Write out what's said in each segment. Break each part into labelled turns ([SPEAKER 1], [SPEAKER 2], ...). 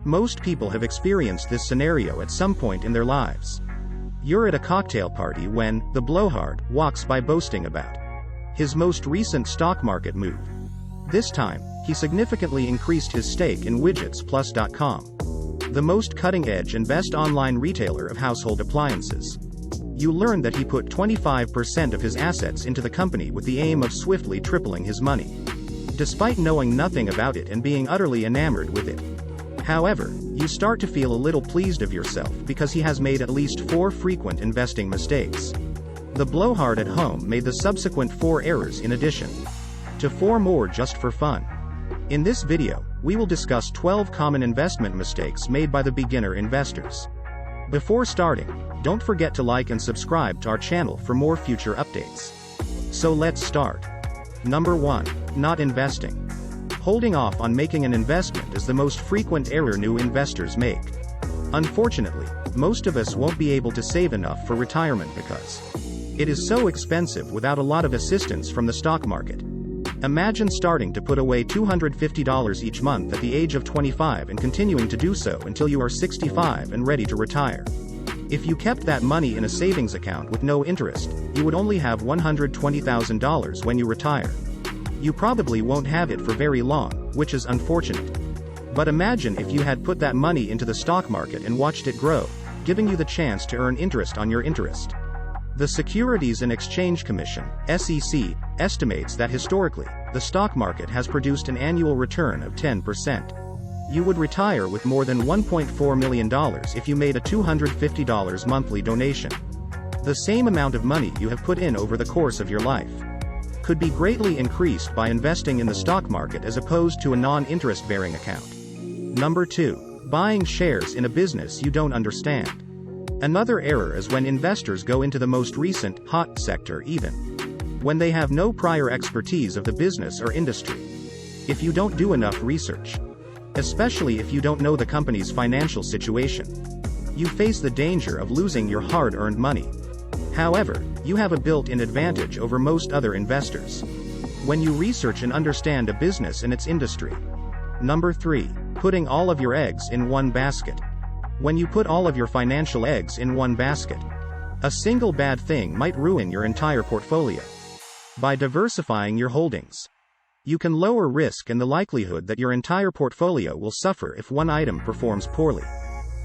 [SPEAKER 1] Most people have experienced this scenario at some point in their lives. You're at a cocktail party when the blowhard walks by boasting about his most recent stock market move. This time, he significantly increased his stake in WidgetsPlus.com, the most cutting-edge and best online retailer of household appliances. You learn that he put 25% of his assets into the company with the aim of swiftly tripling his money, despite knowing nothing about it and being utterly enamored with it. However, you start to feel a little pleased of yourself because he has made at least 4 frequent investing mistakes. The blowhard at home made the subsequent 4 errors in addition to 4 more just for fun. In this video, we will discuss 12 common investment mistakes made by the beginner investors. Before starting, don't forget to like and subscribe to our channel for more future updates. So let's start. Number 1. Not investing. Holding off on making an investment is the most frequent error new investors make. Unfortunately, most of us won't be able to save enough for retirement because it is so expensive without a lot of assistance from the stock market. Imagine starting to put away $250 each month at the age of 25 and continuing to do so until you are 65 and ready to retire. If you kept that money in a savings account with no interest, you would only have $120,000 when you retire. You probably won't have it for very long, which is unfortunate. But imagine if you had put that money into the stock market and watched it grow, giving you the chance to earn interest on your interest. The Securities and Exchange Commission, SEC, estimates that historically, the stock market has produced an annual return of 10%. You would retire with more than $1.4 million if you made a $250 monthly donation. The same amount of money you have put in over the course of your life could be greatly increased by investing in the stock market as opposed to a non-interest-bearing account. Number 2. Buying shares in a business you don't understand. Another error is when investors go into the most recent, hot sector even when they have no prior expertise of the business or industry. If you don't do enough research, especially if you don't know the company's financial situation, you face the danger of losing your hard-earned money. However, you have a built-in advantage over most other investors when you research and understand a business and its industry. Number 3. Putting all of your eggs in one basket. When you put all of your financial eggs in one basket, a single bad thing might ruin your entire portfolio. By diversifying your holdings, you can lower risk and the likelihood that your entire portfolio will suffer if one item performs poorly.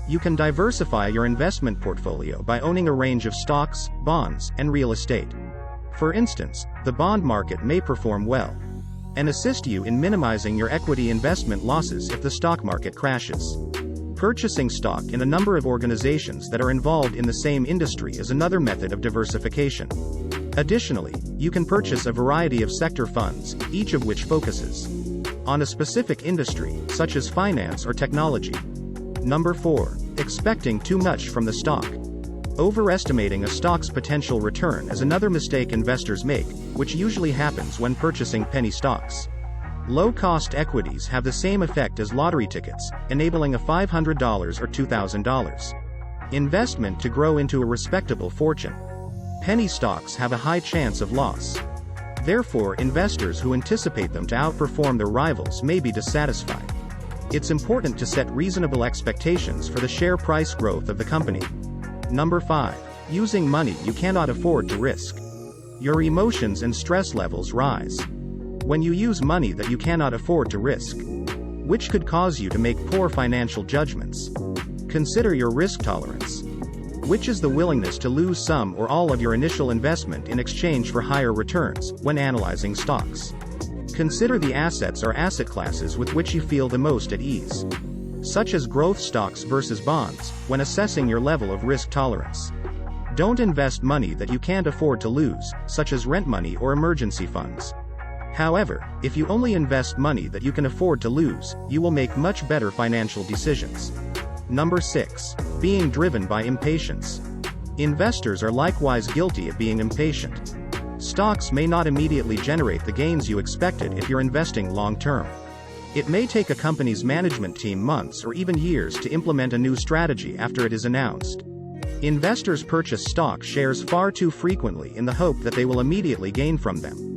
[SPEAKER 1] You can diversify your investment portfolio by owning a range of stocks, bonds, and real estate. For instance, the bond market may perform well and assist you in minimizing your equity investment losses if the stock market crashes. Purchasing stock in a number of organizations that are involved in the same industry is another method of diversification. Additionally, you can purchase a variety of sector funds, each of which focuses on a specific industry, such as finance or technology. Number 4. Expecting too much from the stock. Overestimating a stock's potential return is another mistake investors make, which usually happens when purchasing penny stocks. Low-cost equities have the same effect as lottery tickets, enabling a $500 or $2,000 investment to grow into a respectable fortune. Penny stocks have a high chance of loss. Therefore, investors who anticipate them to outperform their rivals may be dissatisfied. It's important to set reasonable expectations for the share price growth of the company. Number 5. Using money you cannot afford to risk. Your emotions and stress levels rise when you use money that you cannot afford to risk, which could cause you to make poor financial judgments. Consider your risk tolerance, which is the willingness to lose some or all of your initial investment in exchange for higher returns, when analyzing stocks. Consider the assets or asset classes with which you feel the most at ease, such as growth stocks versus bonds, when assessing your level of risk tolerance. Don't invest money that you can't afford to lose, such as rent money or emergency funds. However, if you only invest money that you can afford to lose, you will make much better financial decisions. Number 6. Being driven by impatience. Investors are likewise guilty of being impatient. Stocks may not immediately generate the gains you expected if you're investing long-term. It may take a company's management team months or even years to implement a new strategy after it is announced. Investors purchase stock shares far too frequently in the hope that they will immediately gain from them.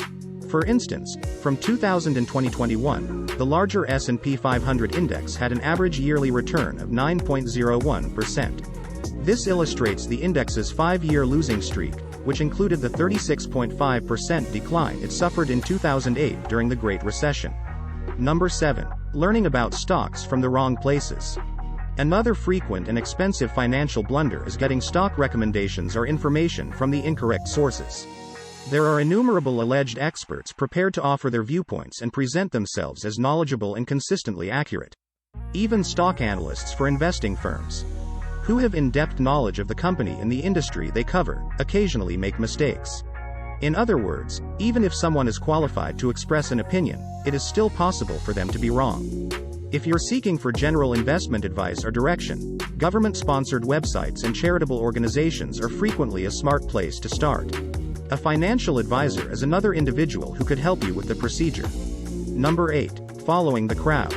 [SPEAKER 1] For instance, from 2000 to 2021, the larger S&P 500 index had an average yearly return of 9.01%. This illustrates the index's 5-year losing streak, which included the 36.5% decline it suffered in 2008 during the Great Recession. Number 7. Learning about stocks from the wrong places. Another frequent and expensive financial blunder is getting stock recommendations or information from the incorrect sources. There are innumerable alleged experts prepared to offer their viewpoints and present themselves as knowledgeable and consistently accurate. Even stock analysts for investing firms, who have in-depth knowledge of the company and the industry they cover, occasionally make mistakes. In other words, even if someone is qualified to express an opinion, it is still possible for them to be wrong. If you're seeking for general investment advice or direction, government-sponsored websites and charitable organizations are frequently a smart place to start. A financial advisor is another individual who could help you with the procedure. Number 8. Following the crowd.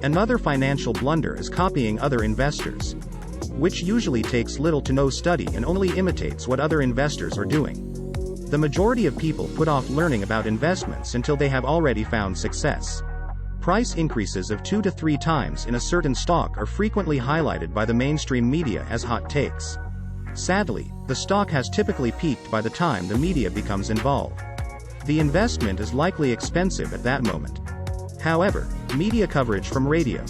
[SPEAKER 1] Another financial blunder is copying other investors, which usually takes little to no study and only imitates what other investors are doing. The majority of people put off learning about investments until they have already found success. Price increases of 2 to 3 times in a certain stock are frequently highlighted by the mainstream media as hot takes. Sadly, the stock has typically peaked by the time the media becomes involved. The investment is likely expensive at that moment. However, media coverage from radio,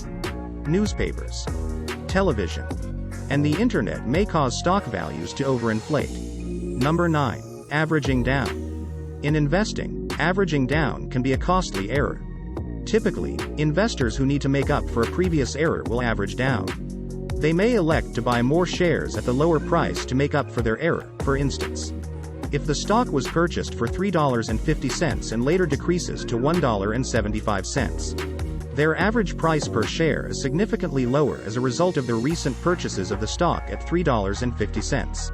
[SPEAKER 1] newspapers, television, and the internet may cause stock values to overinflate. Number 9. Averaging down. In investing, averaging down can be a costly error. Typically, investors who need to make up for a previous error will average down. They may elect to buy more shares at the lower price to make up for their error. For instance, if the stock was purchased for $3.50 and later decreases to $1.75, their average price per share is significantly lower as a result of their recent purchases of the stock at $3.50.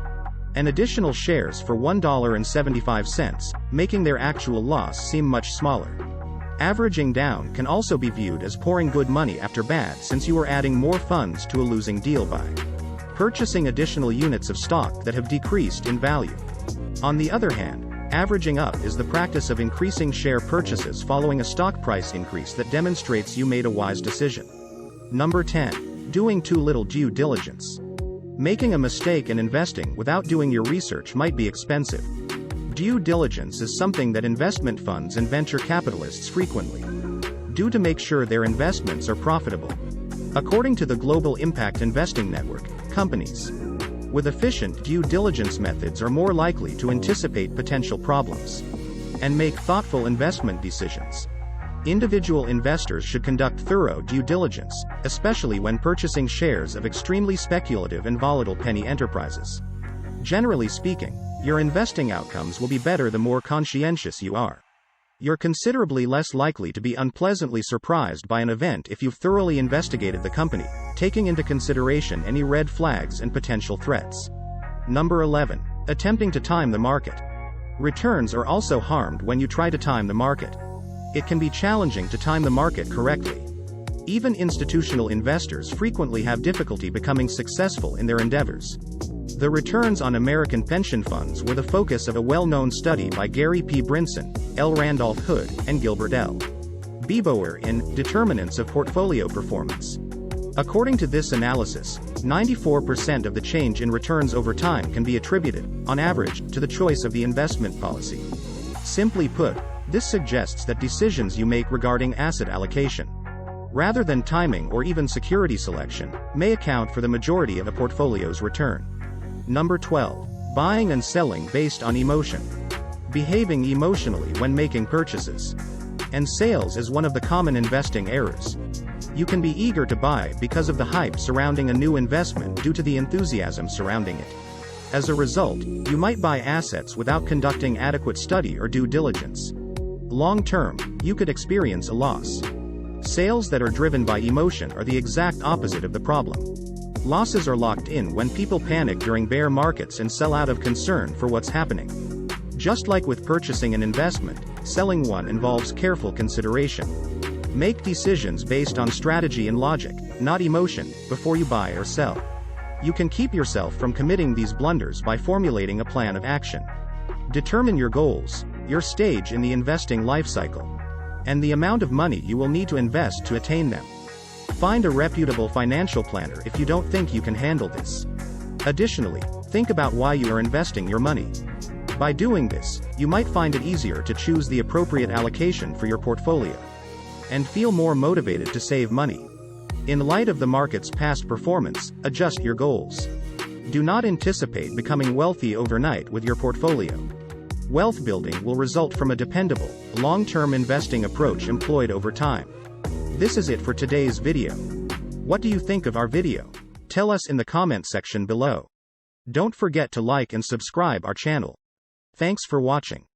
[SPEAKER 1] And additional shares for $1.75, making their actual loss seem much smaller. Averaging down can also be viewed as pouring good money after bad, since you are adding more funds to a losing deal by purchasing additional units of stock that have decreased in value. On the other hand, averaging up is the practice of increasing share purchases following a stock price increase that demonstrates you made a wise decision. Number 10. Doing too little due diligence. Making a mistake in investing without doing your research might be expensive. Due diligence is something that investment funds and venture capitalists frequently do to make sure their investments are profitable. According to the Global Impact Investing Network, companies with efficient due diligence methods are more likely to anticipate potential problems and make thoughtful investment decisions. Individual investors should conduct thorough due diligence, especially when purchasing shares of extremely speculative and volatile penny enterprises. Generally speaking, your investing outcomes will be better the more conscientious you are. You're considerably less likely to be unpleasantly surprised by an event if you've thoroughly investigated the company, taking into consideration any red flags and potential threats. Number 11. Attempting to time the market. Returns are also harmed when you try to time the market. It can be challenging to time the market correctly. Even institutional investors frequently have difficulty becoming successful in their endeavors. The returns on American pension funds were the focus of a well-known study by Gary P. Brinson, L. Randolph Hood, and Gilbert L. Bieboer in Determinants of Portfolio Performance. According to this analysis, 94% of the change in returns over time can be attributed, on average, to the choice of the investment policy. Simply put, this suggests that decisions you make regarding asset allocation, rather than timing or even security selection, may account for the majority of a portfolio's return. Number 12. Buying and selling based on emotion. Behaving emotionally when making purchases and sales is one of the common investing errors. You can be eager to buy because of the hype surrounding a new investment due to the enthusiasm surrounding it. As a result, you might buy assets without conducting adequate study or due diligence. Long term, you could experience a loss. Sales that are driven by emotion are the exact opposite of the problem. Losses are locked in when people panic during bear markets and sell out of concern for what's happening. Just like with purchasing an investment, selling one involves careful consideration. Make decisions based on strategy and logic, not emotion, before you buy or sell. You can keep yourself from committing these blunders by formulating a plan of action. Determine your goals, your stage in the investing life cycle, and the amount of money you will need to invest to attain them. Find a reputable financial planner if you don't think you can handle this. Additionally, think about why you are investing your money. By doing this, you might find it easier to choose the appropriate allocation for your portfolio, and feel more motivated to save money. In light of the market's past performance, adjust your goals. Do not anticipate becoming wealthy overnight with your portfolio. Wealth building will result from a dependable, long-term investing approach employed over time. This is it for today's video. What do you think of our video? Tell us in the comment section below. Don't forget to like and subscribe our channel. Thanks for watching.